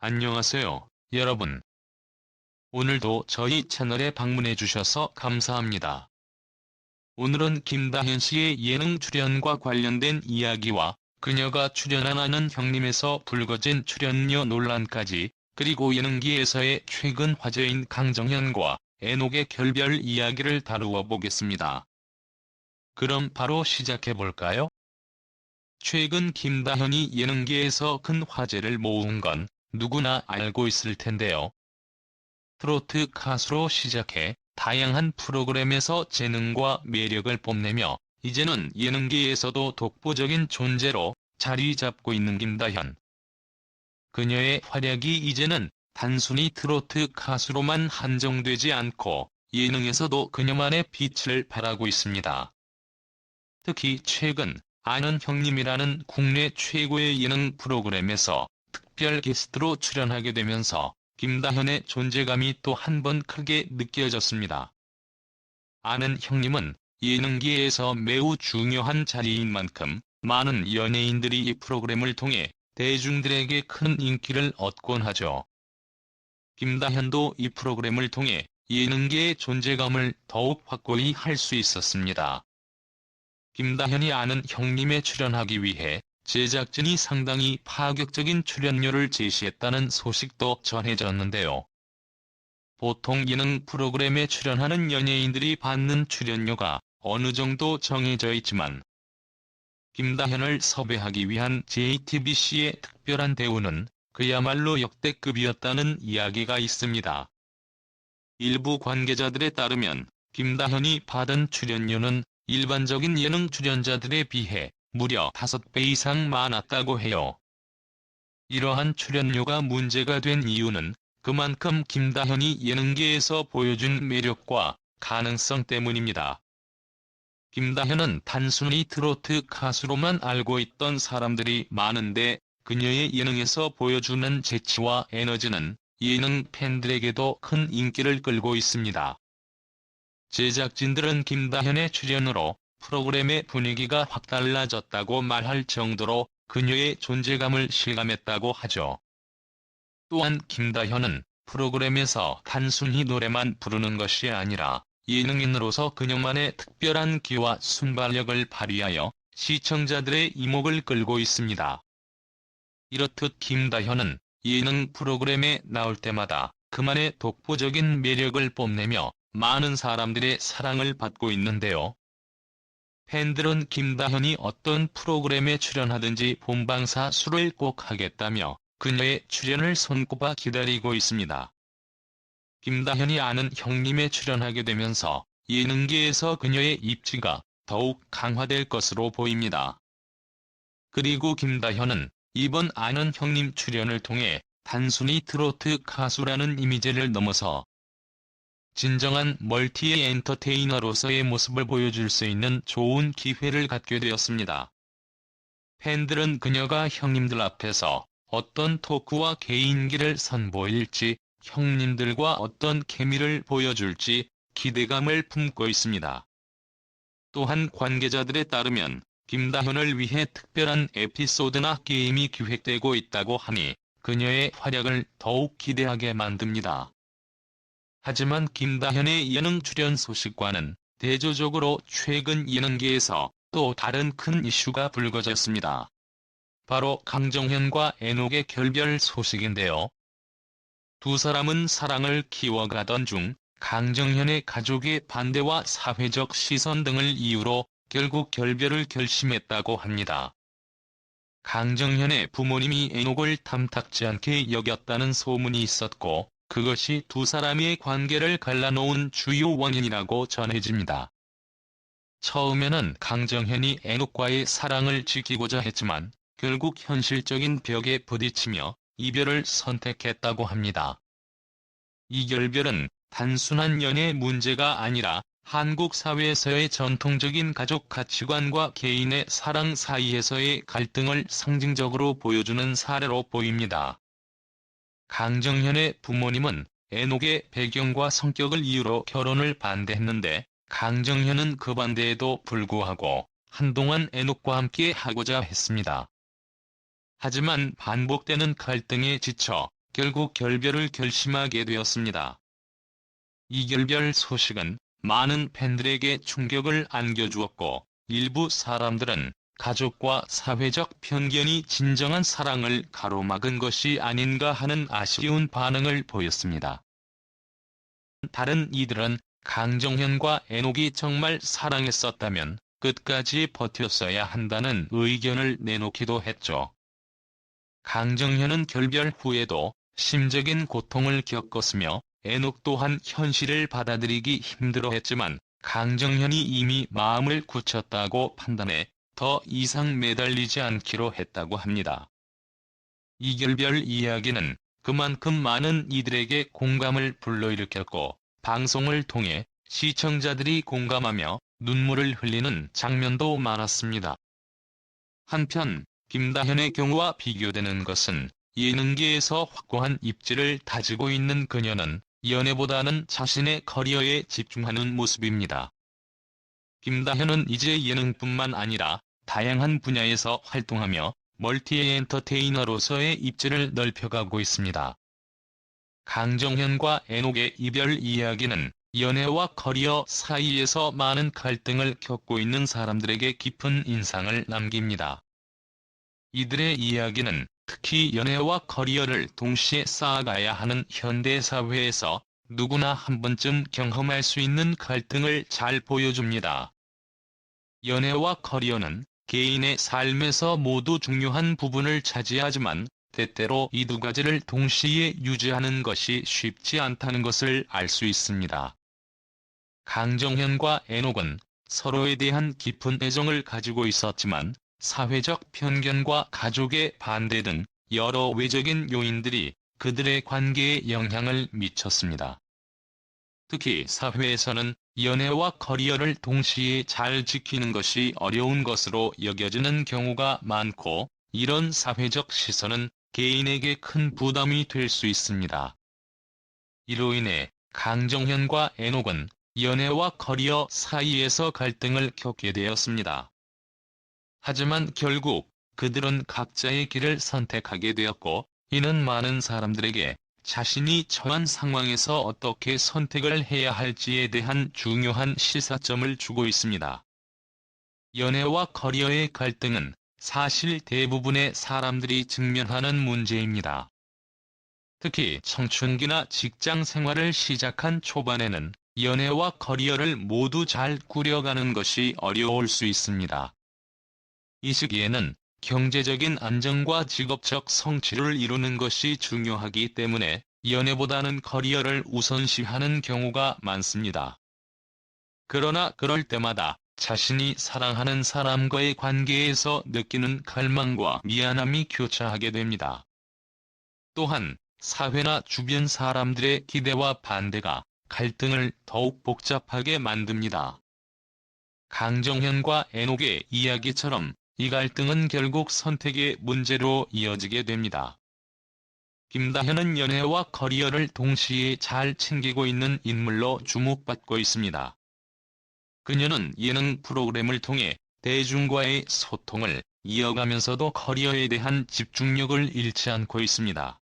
안녕하세요, 여러분. 오늘도 저희 채널에 방문해 주셔서 감사합니다. 오늘은 김다현 씨의 예능 출연과 관련된 이야기와 그녀가 출연한 아는 형님에서 불거진 출연료 논란까지, 그리고 예능계에서의 최근 화제인 강정현과 애녹의 결별 이야기를 다루어 보겠습니다. 그럼 바로 시작해 볼까요? 최근 김다현이 예능계에서 큰 화제를 모은 건 누구나 알고 있을 텐데요. 트로트 가수로 시작해 다양한 프로그램에서 재능과 매력을 뽐내며 이제는 예능계에서도 독보적인 존재로 자리 잡고 있는 김다현. 그녀의 활약이 이제는 단순히 트로트 가수로만 한정되지 않고 예능에서도 그녀만의 빛을 발하고 있습니다. 특히 최근 아는 형님이라는 국내 최고의 예능 프로그램에서 특별 게스트로 출연하게 되면서 김다현의 존재감이 또 한 번 크게 느껴졌습니다. 아는 형님은 예능계에서 매우 중요한 자리인 만큼 많은 연예인들이 이 프로그램을 통해 대중들에게 큰 인기를 얻곤 하죠. 김다현도 이 프로그램을 통해 예능계의 존재감을 더욱 확고히 할 수 있었습니다. 김다현이 아는 형님에 출연하기 위해 제작진이 상당히 파격적인 출연료를 제시했다는 소식도 전해졌는데요. 보통 예능 프로그램에 출연하는 연예인들이 받는 출연료가 어느 정도 정해져 있지만 김다현을 섭외하기 위한 JTBC의 특별한 대우는 그야말로 역대급이었다는 이야기가 있습니다. 일부 관계자들에 따르면 김다현이 받은 출연료는 일반적인 예능 출연자들에 비해 무려 5배 이상 많았다고 해요. 이러한 출연료가 문제가 된 이유는 그만큼 김다현이 예능계에서 보여준 매력과 가능성 때문입니다. 김다현은 단순히 트로트 가수로만 알고 있던 사람들이 많은데 그녀의 예능에서 보여주는 재치와 에너지는 예능 팬들에게도 큰 인기를 끌고 있습니다. 제작진들은 김다현의 출연으로 프로그램의 분위기가 확 달라졌다고 말할 정도로 그녀의 존재감을 실감했다고 하죠. 또한 김다현은 프로그램에서 단순히 노래만 부르는 것이 아니라 예능인으로서 그녀만의 특별한 기와 순발력을 발휘하여 시청자들의 이목을 끌고 있습니다. 이렇듯 김다현은 예능 프로그램에 나올 때마다 그만의 독보적인 매력을 뽐내며 많은 사람들의 사랑을 받고 있는데요. 팬들은 김다현이 어떤 프로그램에 출연하든지 본방사 수를 꼭 하겠다며 그녀의 출연을 손꼽아 기다리고 있습니다. 김다현이 아는 형님에 출연하게 되면서 예능계에서 그녀의 입지가 더욱 강화될 것으로 보입니다. 그리고 김다현은 이번 아는 형님 출연을 통해 단순히 트로트 가수라는 이미지를 넘어서 진정한 멀티 엔터테이너로서의 모습을 보여줄 수 있는 좋은 기회를 갖게 되었습니다. 팬들은 그녀가 형님들 앞에서 어떤 토크와 개인기를 선보일지, 형님들과 어떤 케미를 보여줄지 기대감을 품고 있습니다. 또한 관계자들에 따르면 김다현을 위해 특별한 에피소드나 게임이 기획되고 있다고 하니 그녀의 활약을 더욱 기대하게 만듭니다. 하지만 김다현의 예능 출연 소식과는 대조적으로 최근 예능계에서 또 다른 큰 이슈가 불거졌습니다. 바로 강정현과 애녹의 결별 소식인데요. 두 사람은 사랑을 키워가던 중 강정현의 가족의 반대와 사회적 시선 등을 이유로 결국 결별을 결심했다고 합니다. 강정현의 부모님이 애녹을 탐탁지 않게 여겼다는 소문이 있었고 그것이 두 사람의 관계를 갈라놓은 주요 원인이라고 전해집니다. 처음에는 강정현이 애녹과의 사랑을 지키고자 했지만 결국 현실적인 벽에 부딪히며 이별을 선택했다고 합니다. 이 결별은 단순한 연애 문제가 아니라 한국 사회에서의 전통적인 가족 가치관과 개인의 사랑 사이에서의 갈등을 상징적으로 보여주는 사례로 보입니다. 강정현의 부모님은 애녹의 배경과 성격을 이유로 결혼을 반대했는데 강정현은 그 반대에도 불구하고 한동안 애녹과 함께 하고자 했습니다. 하지만 반복되는 갈등에 지쳐 결국 결별을 결심하게 되었습니다. 이 결별 소식은 많은 팬들에게 충격을 안겨주었고, 일부 사람들은 가족과 사회적 편견이 진정한 사랑을 가로막은 것이 아닌가 하는 아쉬운 반응을 보였습니다. 다른 이들은 강정현과 애녹이 정말 사랑했었다면 끝까지 버텼어야 한다는 의견을 내놓기도 했죠. 강정현은 결별 후에도 심적인 고통을 겪었으며 애녹 또한 현실을 받아들이기 힘들어했지만 강정현이 이미 마음을 굳혔다고 판단해 더 이상 매달리지 않기로 했다고 합니다. 이 결별 이야기는 그만큼 많은 이들에게 공감을 불러일으켰고, 방송을 통해 시청자들이 공감하며 눈물을 흘리는 장면도 많았습니다. 한편 김다현의 경우와 비교되는 것은 예능계에서 확고한 입지를 다지고 있는 그녀는 연애보다는 자신의 커리어에 집중하는 모습입니다. 김다현은 이제 예능뿐만 아니라 다양한 분야에서 활동하며 멀티엔터테이너로서의 입지를 넓혀가고 있습니다. 강정현과 애녹의 이별 이야기는 연애와 커리어 사이에서 많은 갈등을 겪고 있는 사람들에게 깊은 인상을 남깁니다. 이들의 이야기는 특히 연애와 커리어를 동시에 쌓아가야 하는 현대사회에서 누구나 한 번쯤 경험할 수 있는 갈등을 잘 보여줍니다. 연애와 커리어는 개인의 삶에서 모두 중요한 부분을 차지하지만 때때로 이 두 가지를 동시에 유지하는 것이 쉽지 않다는 것을 알 수 있습니다. 강정현과 애녹은 서로에 대한 깊은 애정을 가지고 있었지만 사회적 편견과 가족의 반대 등 여러 외적인 요인들이 그들의 관계에 영향을 미쳤습니다. 특히 사회에서는 연애와 커리어를 동시에 잘 지키는 것이 어려운 것으로 여겨지는 경우가 많고, 이런 사회적 시선은 개인에게 큰 부담이 될 수 있습니다. 이로 인해 강정현과 애녹은 연애와 커리어 사이에서 갈등을 겪게 되었습니다. 하지만 결국 그들은 각자의 길을 선택하게 되었고, 이는 많은 사람들에게 자신이 처한 상황에서 어떻게 선택을 해야 할지에 대한 중요한 시사점을 주고 있습니다. 연애와 커리어의 갈등은 사실 대부분의 사람들이 직면하는 문제입니다. 특히 청춘기나 직장 생활을 시작한 초반에는 연애와 커리어를 모두 잘 꾸려가는 것이 어려울 수 있습니다. 이 시기에는 경제적인 안정과 직업적 성취를 이루는 것이 중요하기 때문에 연애보다는 커리어를 우선시하는 경우가 많습니다. 그러나 그럴 때마다 자신이 사랑하는 사람과의 관계에서 느끼는 갈망과 미안함이 교차하게 됩니다. 또한 사회나 주변 사람들의 기대와 반대가 갈등을 더욱 복잡하게 만듭니다. 강정현과 애녹의 이야기처럼 이 갈등은 결국 선택의 문제로 이어지게 됩니다. 김다현은 연애와 커리어를 동시에 잘 챙기고 있는 인물로 주목받고 있습니다. 그녀는 예능 프로그램을 통해 대중과의 소통을 이어가면서도 커리어에 대한 집중력을 잃지 않고 있습니다.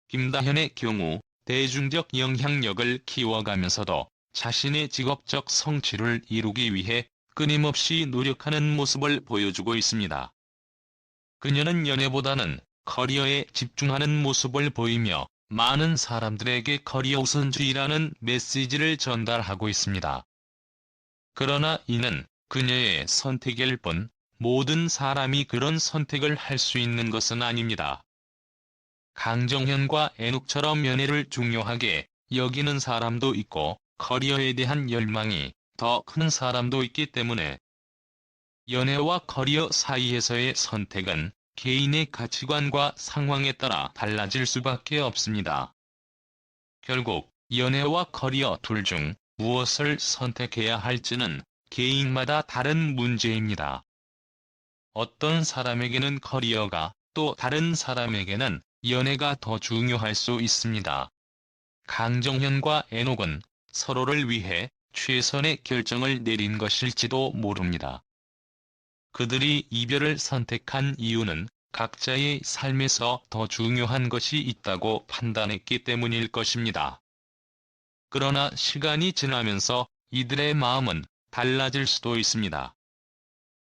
김다현의 경우 대중적 영향력을 키워가면서도 자신의 직업적 성취를 이루기 위해 끊임없이 노력하는 모습을 보여주고 있습니다. 그녀는 연애보다는 커리어에 집중하는 모습을 보이며 많은 사람들에게 커리어 우선주의라는 메시지를 전달하고 있습니다. 그러나 이는 그녀의 선택일 뿐 모든 사람이 그런 선택을 할 수 있는 것은 아닙니다. 강정현과 애녹처럼 연애를 중요하게 여기는 사람도 있고 커리어에 대한 열망이 더 큰 사람도 있기 때문에 연애와 커리어 사이에서의 선택은 개인의 가치관과 상황에 따라 달라질 수밖에 없습니다. 결국 연애와 커리어 둘 중 무엇을 선택해야 할지는 개인마다 다른 문제입니다. 어떤 사람에게는 커리어가, 또 다른 사람에게는 연애가 더 중요할 수 있습니다. 강정현과 애녹은 서로를 위해 최선의 결정을 내린 것일지도 모릅니다. 그들이 이별을 선택한 이유는 각자의 삶에서 더 중요한 것이 있다고 판단했기 때문일 것입니다. 그러나 시간이 지나면서 이들의 마음은 달라질 수도 있습니다.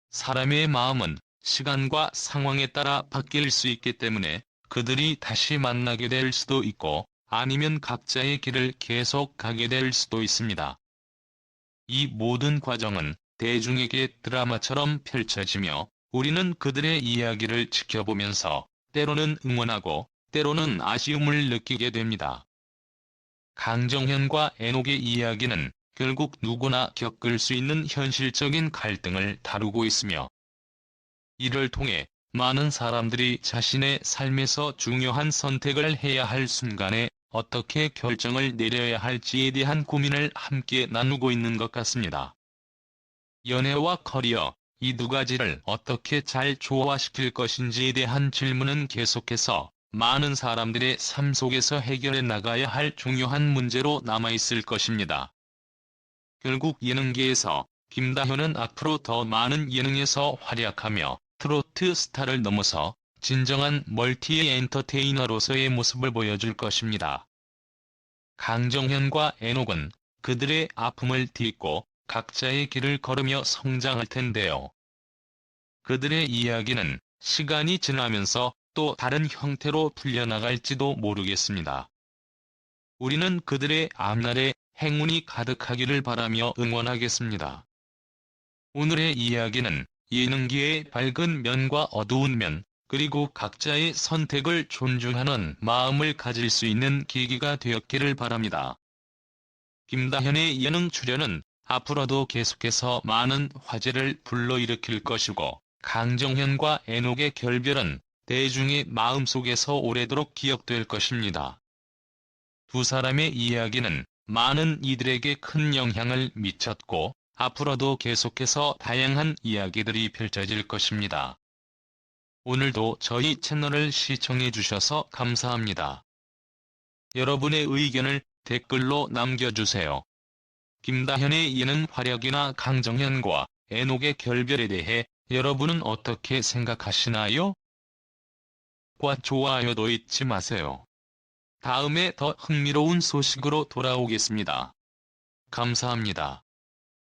사람의 마음은 시간과 상황에 따라 바뀔 수 있기 때문에 그들이 다시 만나게 될 수도 있고 아니면 각자의 길을 계속 가게 될 수도 있습니다. 이 모든 과정은 대중에게 드라마처럼 펼쳐지며 우리는 그들의 이야기를 지켜보면서 때로는 응원하고 때로는 아쉬움을 느끼게 됩니다. 강정현과 애녹의 이야기는 결국 누구나 겪을 수 있는 현실적인 갈등을 다루고 있으며 이를 통해 많은 사람들이 자신의 삶에서 중요한 선택을 해야 할 순간에 어떻게 결정을 내려야 할지에 대한 고민을 함께 나누고 있는 것 같습니다. 연애와 커리어, 이 두 가지를 어떻게 잘 조화시킬 것인지에 대한 질문은 계속해서 많은 사람들의 삶 속에서 해결해 나가야 할 중요한 문제로 남아있을 것입니다. 결국 예능계에서 김다현은 앞으로 더 많은 예능에서 활약하며 트로트 스타를 넘어서 진정한 멀티 엔터테이너로서의 모습을 보여줄 것입니다. 강정현과 애녹은 그들의 아픔을 딛고 각자의 길을 걸으며 성장할 텐데요. 그들의 이야기는 시간이 지나면서 또 다른 형태로 풀려나갈지도 모르겠습니다. 우리는 그들의 앞날에 행운이 가득하기를 바라며 응원하겠습니다. 오늘의 이야기는 예능계의 밝은 면과 어두운 면, 그리고 각자의 선택을 존중하는 마음을 가질 수 있는 계기가 되었기를 바랍니다. 김다현의 예능 출연은 앞으로도 계속해서 많은 화제를 불러일으킬 것이고 강정현과 애녹의 결별은 대중의 마음속에서 오래도록 기억될 것입니다. 두 사람의 이야기는 많은 이들에게 큰 영향을 미쳤고 앞으로도 계속해서 다양한 이야기들이 펼쳐질 것입니다. 오늘도 저희 채널을 시청해 주셔서 감사합니다. 여러분의 의견을 댓글로 남겨주세요. 김다현의 예능 활약이나 강정현과 애녹의 결별에 대해 여러분은 어떻게 생각하시나요? 과 좋아요도 잊지 마세요. 다음에 더 흥미로운 소식으로 돌아오겠습니다. 감사합니다.